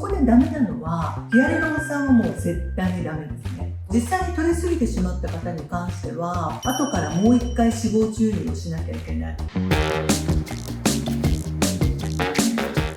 こでダメなのはヒアルロン酸はもう絶対にダメですね。実際に取りすぎてしまった方に関しては後からもう一回脂肪注入をしなきゃいけない。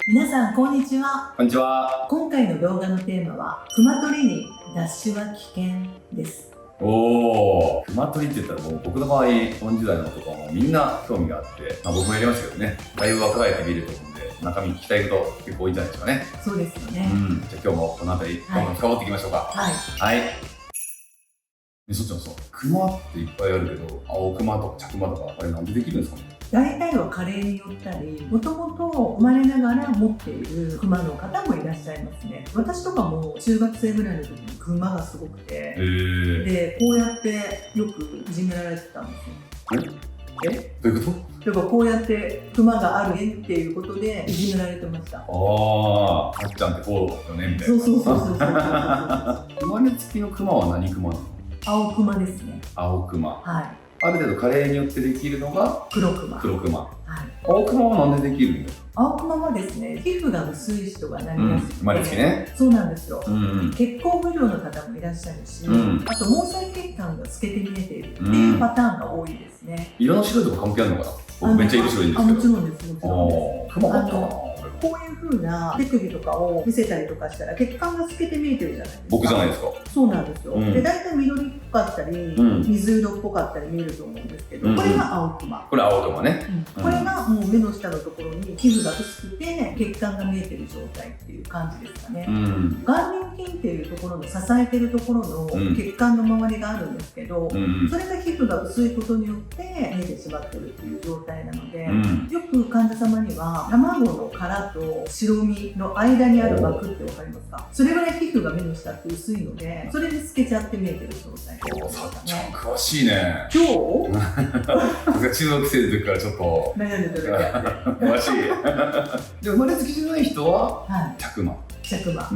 皆さんこんにちは。こんにちは。今回の動画のテーマはクマ取りにダッシュは危険です。おー、クマ取りって言ったらもう僕の場合40代の男はもうみんな興味があって、僕もやりましたけどね、だいぶ若返って見ると思うんで中身聞きたいこと結構多いんじゃないですかね。そうですよね。じゃあ今日もこの辺りどんどん深掘っていきましょうか。はい。そっちのさ、クマっていっぱいあるけど、青クマとか茶クマとかあれなんでできるんですかね。大体は加齢によったり、もともと生まれながら持っているクマの方もいらっしゃいますね。私とかも中学生ぐらいの時にクマがすごくて、でこうやってよくいじめられてたんですよ。どういうこと？だからこうやってクマがあるねっていうことでいじめられてました。ああ、かっちゃんってこうよねみたいな。そう。生まれつきのクマは何クマなの？青クマですね。青クマ。はい。ある程度加齢によってできるのが黒クマ。黒クマ。はい。青クマはなんでできるんだよ。青クマはですね、皮膚が薄い人がなりやすくて、生まれつきね。そうなんですよ。血行不良の方もいらっしゃるし、あと毛細血管が透けて見えているっていうパターンが多いですね。色の白とか関係あるのかな？僕めっちゃ色白いんですけど。もちろんです。もちろんです。クマだったかな。こういう風な手首とかを見せたりとかしたら血管が透けて見えてるじゃないですか。僕じゃないですか。そうなんですよ。で、大体緑っぽかったり、水色っぽかったり見えると思うんですけど、これが青クマ。これ青クマね。これがもう目の下のところに皮膚が薄くて血管が見えてる状態っていう感じですかね。眼輪筋っていうところの支えてるところの血管の周りがあるんですけど、それが皮膚が薄いことによって見えてしまってるっていう状態なので、よく患者様には卵の殻と白身の間にある膜って分かりますか？それぐらい皮膚が目の下って薄いので、それで透けちゃって見えてる状態ですさっちゃん詳しいね。今日中学生の時からちょっと悩んでるだけ詳しい。で生まれつきじゃない人は茶クマ。茶クマ。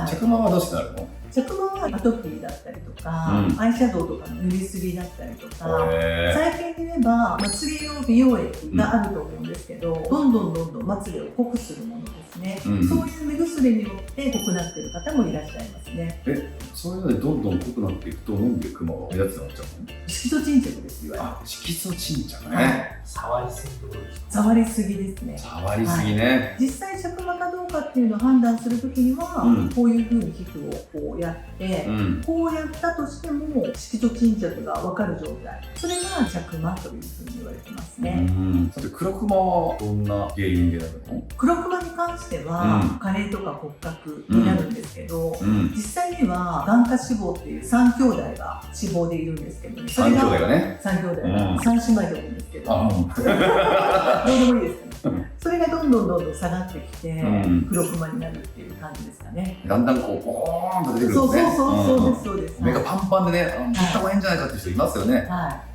茶クマはどうしてなるの？茶クマはアトピーだったりとか、アイシャドウとかの塗りすぎだったりとか、最近で言えばまつげ用美容液があると思うんですけど、どんどんまつげを濃くするものですね。そういう目薬によって濃くなっている方もいらっしゃいますね。そういうのでどんどん濃くなっていくとなんでクマが目立つようになっちゃうの？色素沈着ですよ。色素沈着ね。触りすぎってことですか？触りすぎですね。触りすぎね。実際茶クマかどうかっていうのを判断するときには、こういうふうに皮膚をこうやって、こうやったとしても色素沈着が分かる状態、それが茶クマというふうに言われてますね。さて黒クマはどんな原因でなるの？黒クマに関しては加齢とか骨格になるんですけど、実際には眼下脂肪っていう3兄弟が脂肪でいるんですけど、3兄弟がね、3兄弟が3姉妹で多いんですけど、どうでもいいですかね。それがどんどん下がってきて黒クマになるっていう感じですかね。だんだんこうボーンと出てくるんですね。そうです。目がパンパンでね、切った方がいいんじゃないかって人いますよね。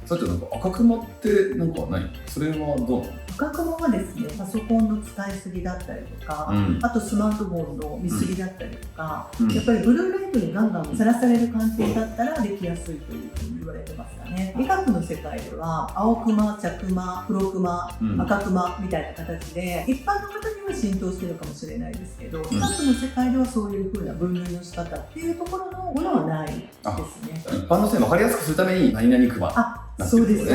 さてなんか赤クマってなんか何？それはどうなの？赤クマはですね、パソコンの使いすぎだったりとか、あとスマートフォンの見過ぎだったりとか、やっぱりブルーライトにガンガンさらされる環境だったらできやすいというふうに言われてますかね。医学の世界では青クマ、茶クマ、黒クマ、赤クマみたいな形で一般の方には浸透しているかもしれないですけど、医学の世界ではそういうふうな分類の仕方っていうところのものはないですね。一般の人に分かりやすくするために何々クマ。そうです。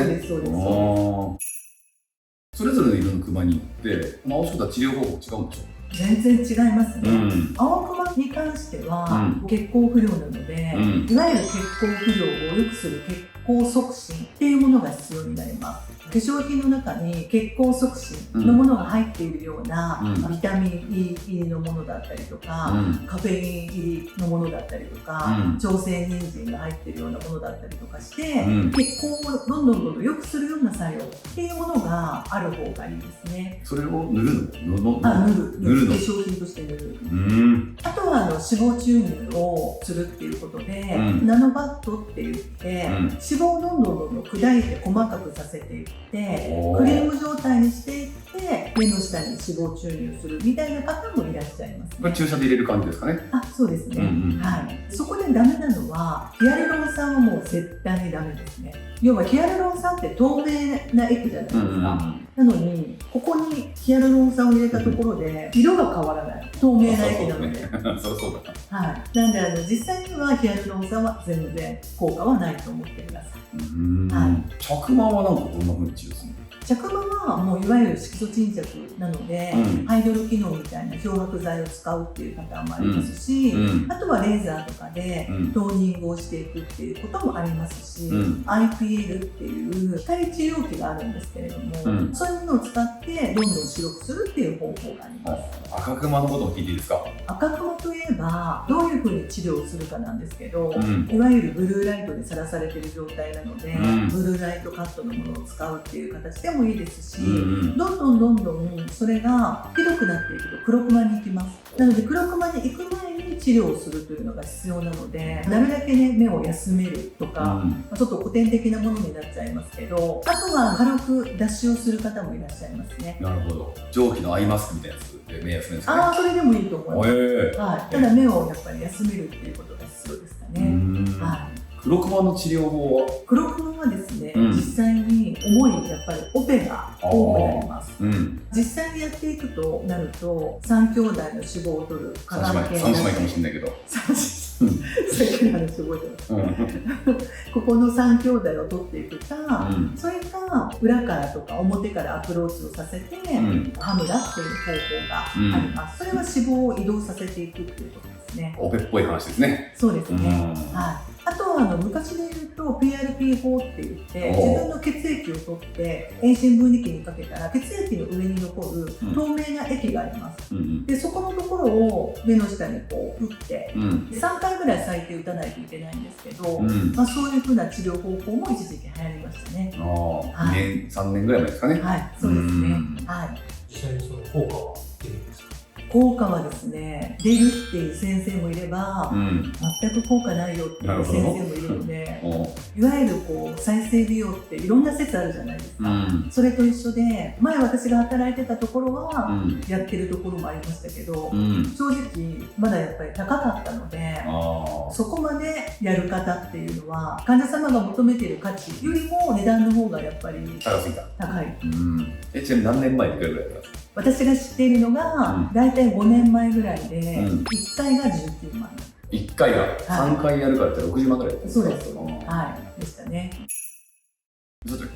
それぞれの色のクマによって治し方治療方法違うんでしょ？全然違いますね。青クマに関しては血行不良なので、いわゆる血行不良を良くする血行促進っていうものが必要になります。化粧品の中に血行促進のものが入っているような、ビタミン E 入りのものだったりとか、カフェイン入りのものだったりとか、調整人参が入っているようなものだったりとかして、血行をどんどん良くするような作用っていうものがある方がいいですね。それを塗るの？塗る。化粧品として塗る。あとは脂肪注入をするっていうことで、ナノバットって言って、脂肪をどんどん砕いて細かくさせていって、クリーム状態にしていって目の下に脂肪注入するみたいな方もいらっしゃいますね。これ注射で入れる感じですかね？そうですね、はい。そこでダメなのはヒアルロン酸はもう絶対にダメですね。要はヒアルロン酸って透明な液じゃないですか。なのにここにヒアルロン酸を入れたところで色が変わらない、透明な液なので、そうだ。はい。なんで実際にはヒアルロン酸は全然効果はないと思ってください。はい。着麻はなんかどんな風に治療するの？着麻はもういわゆる色素沈着なので、ハイドロ機能みたいな漂白剤を使うっていうパターンもありますし、あとはレーザーとかでトーニングをしていくっていうこともありますし、IPL っていう光治療器があるんですけれども、そういうものを使ってどんどん白くするっていう方法があります。赤クマのことも聞いていいですか？赤クマといえばどういうふうに治療をするかなんですけど、いわゆるブルーライトでさらされている状態なので、ブルーライトカットのものを使うっていう形でもいいですし、どんどんそれがひどくなっていくと黒クマに行きます。なので黒クマに行く前に治療をするというのが必要なので、なるだけね目を休めるとか、ちょっと古典的なものになっちゃいますけど、あとは軽く脱脂をする方もいらっしゃいますね。なるほど。蒸気のアイマスクみたいなやつで目休めるんですかね？それでもいいと思います。はい。ただ目をやっぱり休めるっていうことが必要ですかね。はい。黒クマの治療法は？黒クマはですね、実際に重いやっぱりオペが多くなります。実際にやっていくとなると、3兄弟の脂肪を取る化学系、3姉妹かもしれないけど、さっきの話覚えてます。ここの3兄弟を取っていくか、それか裏からとか表からアプローチをさせて、ハムラっていう方法があります。それは脂肪を移動させていくっていうことですね。オペっぽい話ですね。そうですね。はい。あとは昔で言うと PRP 法って言って自分の血液を取って遠心分離器にかけたら血液の上に残る透明な液があります。でそこのところを目の下にこう打って、3回ぐらい最低打たないといけないんですけど、そういうふうな治療方法も一時期流行りましたね。2年3年ぐらい前ですかね。はい、そうですね。はい。実際にその効果は出るんですか？効果はですね、出るっていう先生もいれば、全く効果ないよっていう先生もいるので、いわゆるこう再生美容っていろんな説あるじゃないですか。それと一緒で、前私が働いてたところはやってるところもありましたけど、正直まだやっぱり高かったので、そこまでやる方っていうのは患者様が求めている価値よりも値段の方がやっぱり高い。ちなみに何年前にいくらぐらいだったんですか？私が知っているのが、だいたい5年前ぐらいで、1回が19万円。1回が3回やるからって60万ぐらいだったんですか？そうです。はい。でしたね。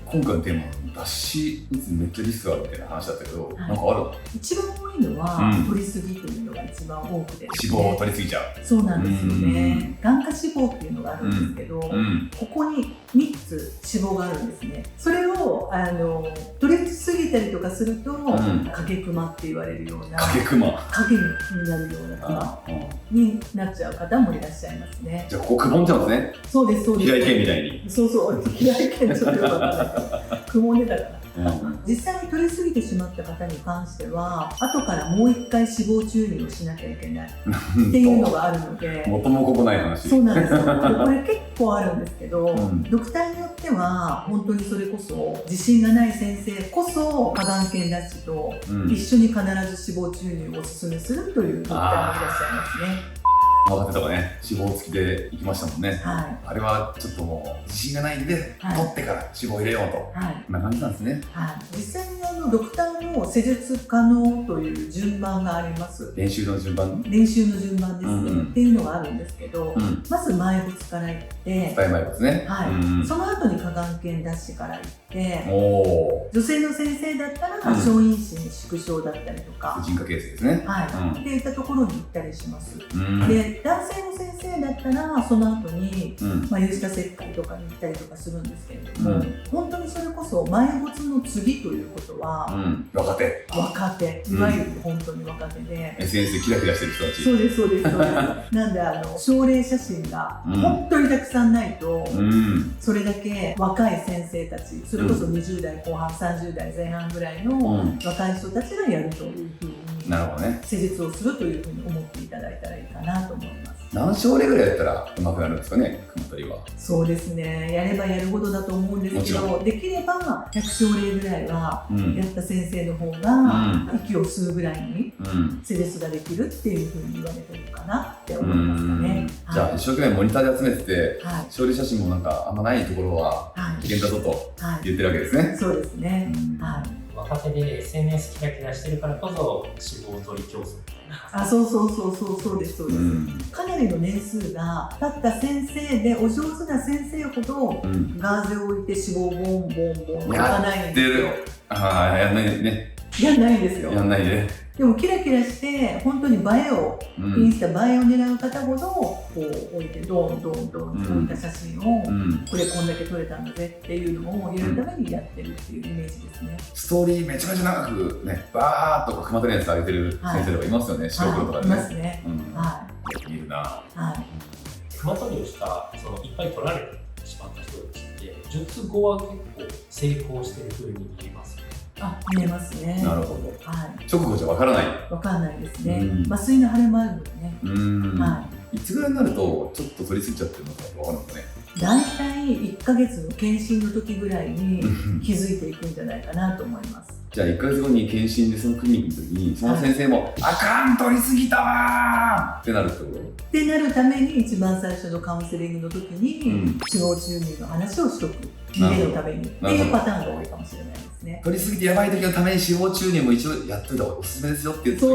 今回のテーマ、脱脂めっちゃリスクあるみたいな話だったけど、なんかある？一番多いのは、取りすぎというのが一番多くて、脂肪を取りすぎちゃう。そうなんですよね。眼下脂肪っていうのがあるんですけど、ここに3つ脂肪があるんですね。それを取りすぎたりとかすると、影クマって言われるような、影になるようなクマになっちゃう方もいらっしゃいますね。じゃあここくぼんじゃうんですね。そうです、そうです。平井堅みたいに。そう、平井堅ちょっとよかった。くもんでたから。実際に取りすぎてしまった方に関しては、後からもう1回脂肪注入をしなきゃいけないっていうのがあるので、元も子もない話。そうなんですよ。これ結構あるんですけど、ドクターによっては本当にそれこそ自信がない先生こそ過眼瞼脱脂と一緒に必ず脂肪注入をお勧めするというドクターもいらっしゃいますね。若手とかね、脂肪付きで行きましたもんね。あれはちょっともう自信がないんで、取ってから脂肪入れようと。こんな感じなんですね。実際にドクターの施術可能という順番があります。練習の順番ですね。っていうのがあるんですけど、まず埋没からいって、埋没ね。その後に過眼瞼脱脂からいって、女性の先生だったら小陰唇縮小だったりとか、婦人科形成ですね。っていったところに行ったりします。で、男性の先生だったらその後に有刺切開とかに行ったりとかするんですけれども、本当にそれこそ埋没の次ということは若手、いわゆる本当に若手で SNS でキラキラしてる人たち。そうです。なんで症例写真が本当にたくさんないと、それだけ若い先生たち、それこそ20代後半30代前半ぐらいの若い人たちがやるというふうに施術をするというふうに思っていただいたらいいかなと思います。何症例ぐらいやったらうまくなるんですかね、クマ取りは。そうですね、やればやるほどだと思うんですけど、できれば100症例ぐらいはやった先生の方が息を吸うぐらいに施術ができるっていうふうに言われてるかなって思いますかね。じゃあ一生懸命モニターで集めてて、はい、勝利写真もなんかあんまないところは危険だぞと言ってるわけですね。そうですね。はい。若手で SNS キラキラしてるからこそ志望取り競争みたいな。そうです。かなりの年数が経った先生でお上手な先生ほど、ガーゼを置いて脂肪ボンボンボンいかないんですよ。やんないね。やんないんですよ。やんないね。でもキラキラして本当に映えを、インスタ映えを狙う方ほどこう置いてドンドンドンと置いた写真を、これこんだけ撮れたんだぜっていうのをやるためにやってるっていうイメージですね。ストーリーめちゃめちゃ長くね、バーっと熊取のやつ上げてる先生とかいますよね、白黒とかでね。いますね。はい。いるな。熊取りをしたそのいっぱい撮られてしまった人たちって術後は結構成功してる風に見えますね。見えますね。なるほど。直後じゃわからない。わかんないですね。麻酔の腫れもあるのでね。いつぐらいになるとちょっと取りすぎちゃってるのかわかるんですかね。大体1ヶ月の検診の時ぐらいに気づいていくんじゃないかなと思います。じゃあ1ヶ月後に検診でそのクリニックの時にその先生も、あかん取りすぎたわーってなるってことってなるために一番最初のカウンセリングの時に、脂肪注入の話をしとく。逃げのためにっていうパターンが多いかもしれないですね。取りすぎてやばい時のために脂肪注入も一応やっといた方がおすすめですよって言って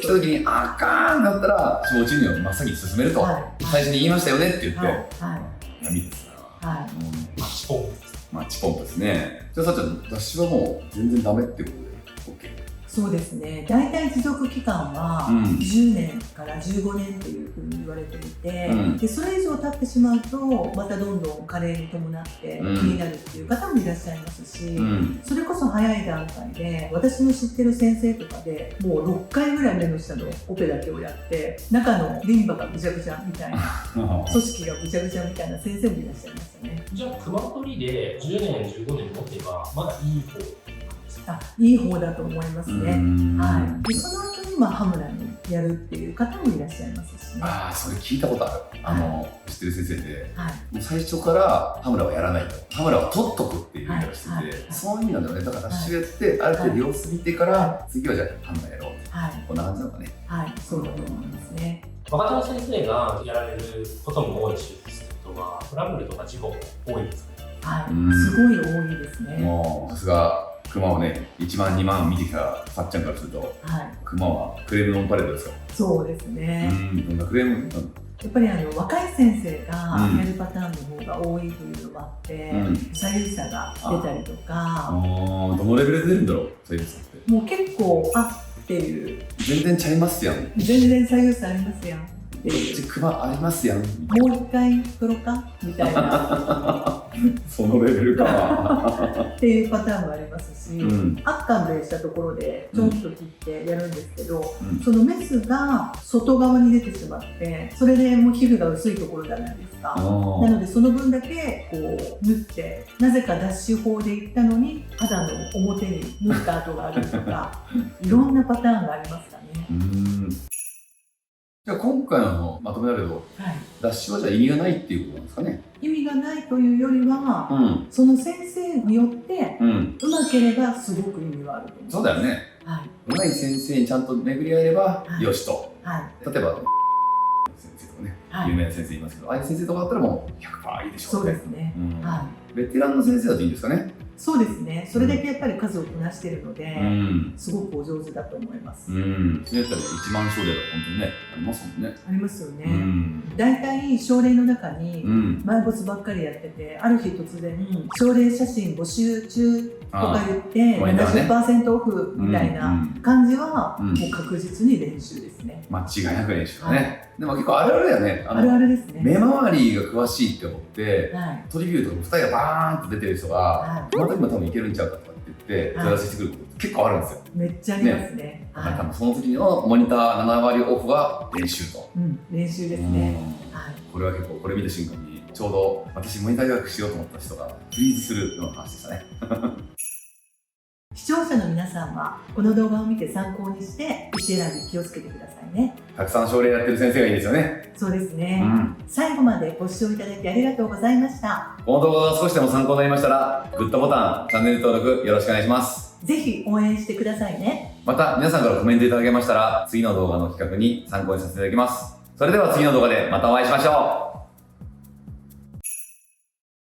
来た時にあかんだったら脂肪注入を真っ先に進めると、最初に言いましたよねって言って、闇ですな。マッチポンプです。マッチポンプですね。じゃあさっちゃん、脱脂はもう全然ダメってことで OK？そうですね。大体持続期間は10年から15年というふうに言われていて、でそれ以上経ってしまうとまたどんどん加齢に伴って気になるっていう方もいらっしゃいますし、それこそ早い段階で私の知ってる先生とかでもう6回ぐらい目の下のオペだけをやって中のリンパがぐちゃぐちゃみたいな組織がぐちゃぐちゃみたいな先生もいらっしゃいましたね。じゃあ熊取りで10年15年持てばまだいい方？いい方だと思いますね。でその後に羽村にやるっていう方もいらっしゃいますしね。それ聞いたことある。知ってる先生で、もう最初から羽村はやらないと。羽村は取っとくっていう言い方してて、そういう意味なんだよね。だから脱脂やってある程度様子見てから次はじゃあ羽村やろうと。こんな感じなのかね。そうだと思いますね。若手の先生がやられることも多い手術ってことはトラブルとか事故も多いですか？すごい多いですね。もうさすが熊をね、1万2万見てきたさっちゃんからすると、熊はクレームノンパレードですか？そうですね。どんなクレーム？やっぱり若い先生がやるパターンの方が多いというのもあって、左右差が出たりとか。どのレベルで出るんだろう、左右差って。もう結構っていう。全然ちゃいますやん。全然左右差ありますやん。こっち熊ありますやん。もう一回取ろうかみたいな。そのレベルかっていうパターンもありますし、圧巻でしたところでちょんと切ってやるんですけど、そのメスが外側に出てしまってそれでもう皮膚が薄いところじゃないですか。なのでその分だけこう縫ってなぜか脱脂法でいったのに肌の表に縫った跡があるとかいろんなパターンがありますかね。じゃあ今回のまとめだけど、脱脂はじゃあ意味がないっていうことなんですかね。意味がないというよりは、その先生によってうまければすごく意味はあると思う。そうだよね。うまい先生にちゃんと巡り合えればよしと。例えば先生とかね、有名な先生いますけど、ああいう先生とかだったらもう 100% いいでしょう。そうですね。ベテランの先生だといいんですかね。そうですね。それだけやっぱり数をこなしているので、すごくお上手だと思います。それやったら1万症例が本当にね、ありますもんね。ありますよね。大体症例の中に埋没ばっかりやってて、ある日突然症例写真募集中とか言って 70% オフみたいな感じはもう確実に練習ですね。間違いなく練習だね。でも結構あるあるだよね。あるあるですね。目周りが詳しいって思って、トリビューとか二重がバーンと出てる人が、この時も多分いけるんちゃうかとかって言って、手出ししてくること結構あるんですよ。めっちゃありますね。だから多分その時のモニター7割オフは練習と。練習ですね。これは結構、これ見た瞬間に、ちょうど私モニター予約しようと思った人がフリーズするような話でしたね。視聴者の皆さんはこの動画を見て参考にして石選び気をつけてくださいね。たくさん症例やってる先生がいいですよね。そうですね。最後までご視聴いただきありがとうございました。この動画が少しでも参考になりましたら、グッドボタン、チャンネル登録よろしくお願いします。ぜひ応援してくださいね。また皆さんからコメントいただけましたら、次の動画の企画に参考にさせていただきます。それでは次の動画でまたお会いしましょ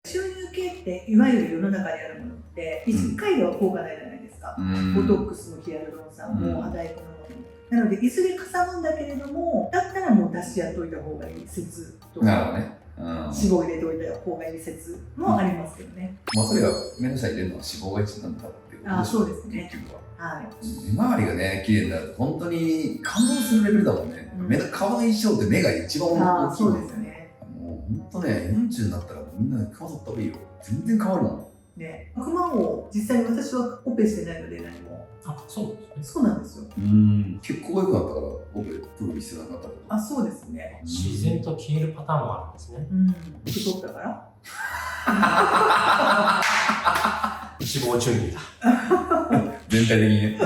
う。収入系っていわゆる世の中にあるものって1回では効果ないじゃないですか。ボトックスもヒアルロン酸も肌液のものも。なのでいずれかさむんだけれども、だったらもう出しやっといた方がいい説とう。なるほか、どね。脂肪入れといた方がいい説もありますけどね。まあそれが目の下に出るのは脂肪が一番だっていうことでしょ。そうですね。結局は。はい。目周りがね、綺麗になると本当に感動するレベルだもんね。目の顔の印象って目が一番大きい。そうですよね。もう本当ね、40になったらみんなクマ取った方がいいよ。全然変わるもん。ね、クマを実際に私はオペしてないので何も。そうですね。そうなんですよ。結構良くなったからオペプロ必要なかったけど。そうですね。自然と消えるパターンもあるんですね。太ったから脂肪注入だ。全体的にね。